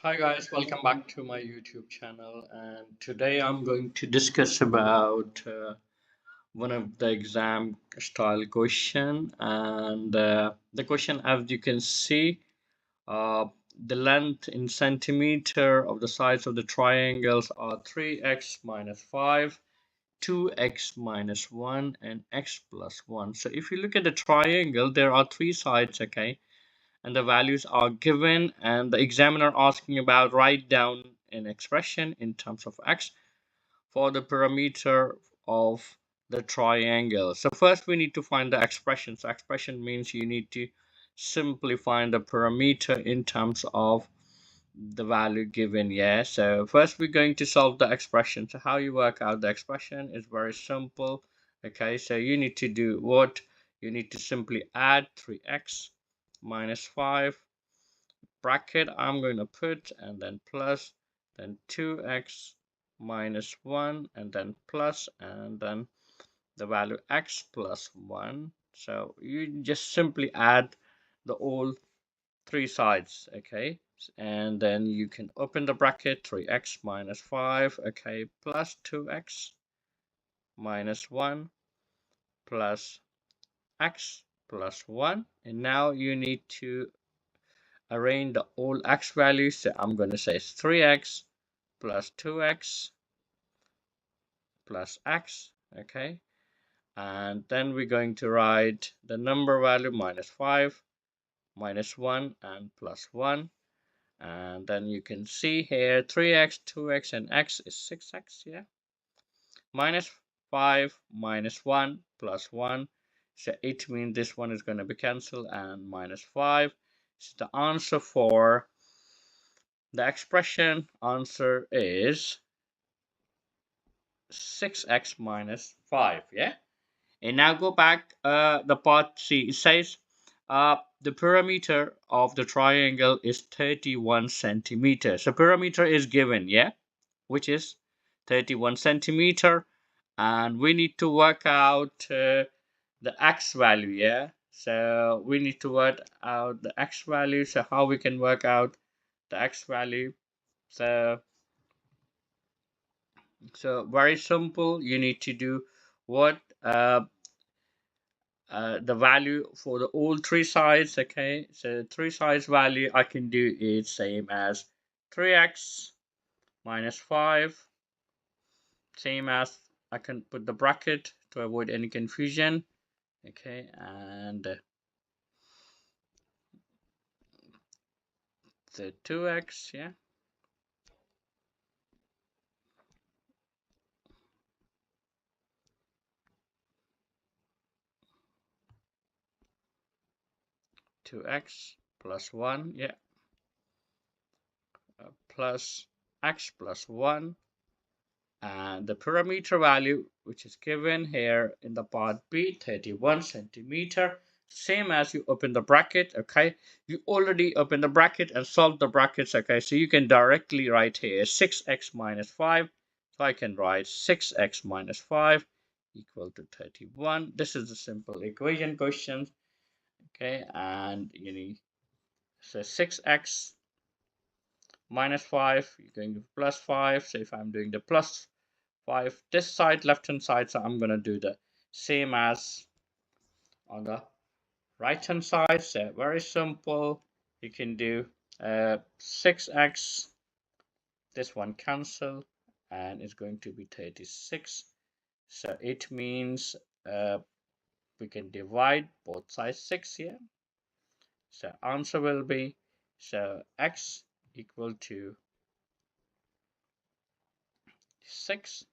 Hi guys, welcome back to my YouTube channel, and today I'm going to discuss about one of the exam style question. And the question, as you can see, uh, the length in centimeter of the sides of the triangles are 3x minus 5, 2x minus 1, and x plus 1. So if you look at the triangle, there are three sides, okay, and the values are given, and the examiner asking about write down an expression in terms of x for the parameter of the triangle. So first we need to find the expression. So expression means you need to simply find the parameter in terms of the value given. Yeah, so first we're going to solve the expression. So how you work out the expression is very simple. Okay, so you need to do what? You need to simply add 3x minus 5 bracket I'm going to put, and then plus, then 2x minus 1, and then plus, and then the value x plus 1. So you just simply add the all three sides, okay, and then you can open the bracket 3x minus 5, okay, plus 2x minus 1 plus x plus 1, and now you need to arrange the all x values. So I'm going to say 3x plus 2x plus x, okay, and then we're going to write the number value minus 5, minus 1, and plus 1, and then you can see here 3x, 2x, and x is 6x, yeah, minus 5 minus 1 plus 1, so it means this one is going to be cancelled, and minus 5. So the answer for the expression answer is 6x minus 5, yeah. And now go back the part C. It says the perimeter of the triangle is 31 centimeters. So perimeter is given, yeah, which is 31 centimeter, and we need to work out the x value, yeah. So we need to work out the x value. So how we can work out the x value? So very simple. You need to do what the value for the all three sides. Okay, so three sides value I can do is same as 3x minus 5, same as I can put the bracket to avoid any confusion. Okay, and the 2x, yeah, two x plus 1, yeah, plus x plus 1, and the parameter value which is given here in the part B, 31 centimeter, same as you open the bracket. Okay, you already open the bracket and solve the brackets. Okay, so you can directly write here 6x minus 5, so I can write 6x minus 5 equal to 31. This is a simple equation question. Okay, and you need, so 6x minus 5, you're going to plus 5. So if I'm doing the plus 5 this side, left hand side, so I'm going to do the same as on the right hand side. So very simple. You can do 6x, this one cancel, and it's going to be 36. So it means we can divide both sides 6 here. So answer will be, so x equal to 6.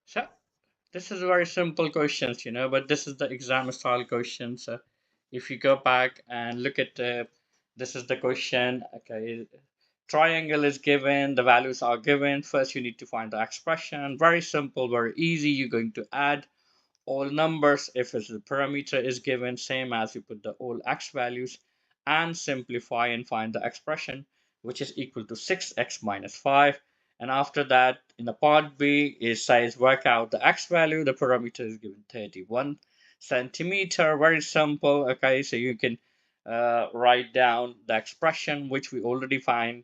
So this is very simple questions, but this is the exam style question. So if you go back and look at this is the question. Okay, triangle is given, the values are given. First, you need to find the expression. Very simple, very easy. You're going to add all numbers if it's the parameter is given, same as you put the all x values, and simplify and find the expression which is equal to 6x minus 5. And after that, in the part B, it says work out the x value. The parameter is given 31 centimeter. Very simple. Okay, so you can write down the expression which we already found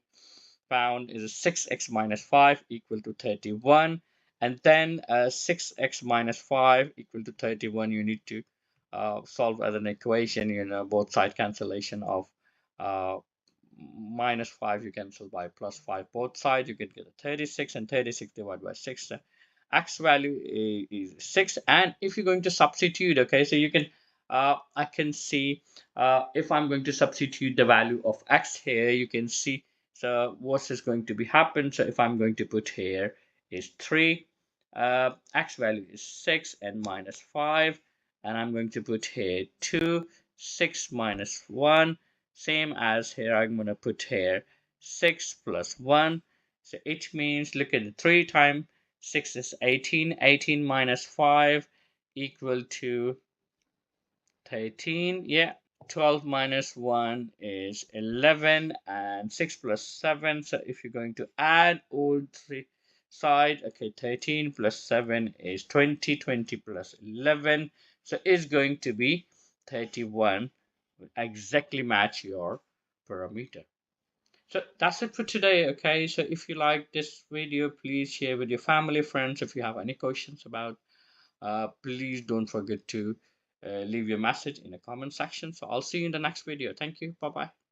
is 6x minus 5 equal to 31, and then 6x minus 5 equal to 31. You need to solve as an equation, both side cancellation of uh, minus 5 you cancel by plus 5 both sides, you can get a 36, and 36 divided by 6, the x value is 6. And if you're going to substitute, okay, so you can I can see if I'm going to substitute the value of x here, you can see, so what is going to be happen. So if I'm going to put here is 3, x value is 6 and minus 5, and I'm going to put here 2, 6 minus 1, same as here. I'm going to put here 6 plus 1. So it means, look at the 3 times 6 is 18. 18 minus 5 equal to 13. Yeah. 12 minus 1 is 11, and 6 plus 7. So if you're going to add all three sides, okay, 13 plus 7 is 20. 20 plus 11. So it's going to be 31. Exactly match your parameter. So that's it for today. Okay, so if you like this video, please share with your family, friends. If you have any questions about, please don't forget to leave your message in the comment section. So I'll see you in the next video. Thank you. Bye bye.